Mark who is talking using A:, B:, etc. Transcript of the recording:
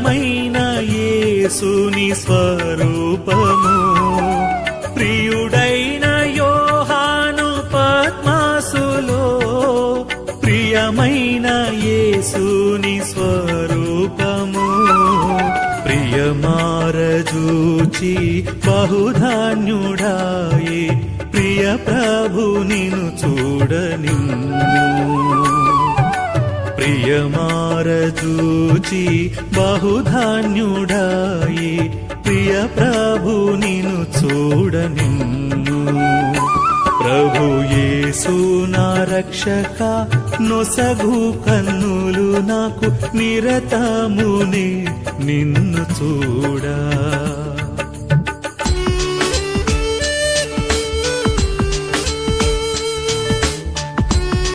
A: ప్రియమైన యేసుని స్వరూపము ప్రియుడైన యోహాను పద్మాసులో ప్రియమైన యేసుని స్వరూపము ప్రియమారజూచి బహుధాన్యుడాయే ప్రియ ప్రభు నిను చూడనిమ్ము ప్రియమారజూచి బహుధాన్యుడాయే ప్రియ ప్రభు నిను చూడనిమ్ము ప్రభు యేసు నా రక్షక నొసగు కన్నులు నాకు నిరతమునే నిన్ను చూడా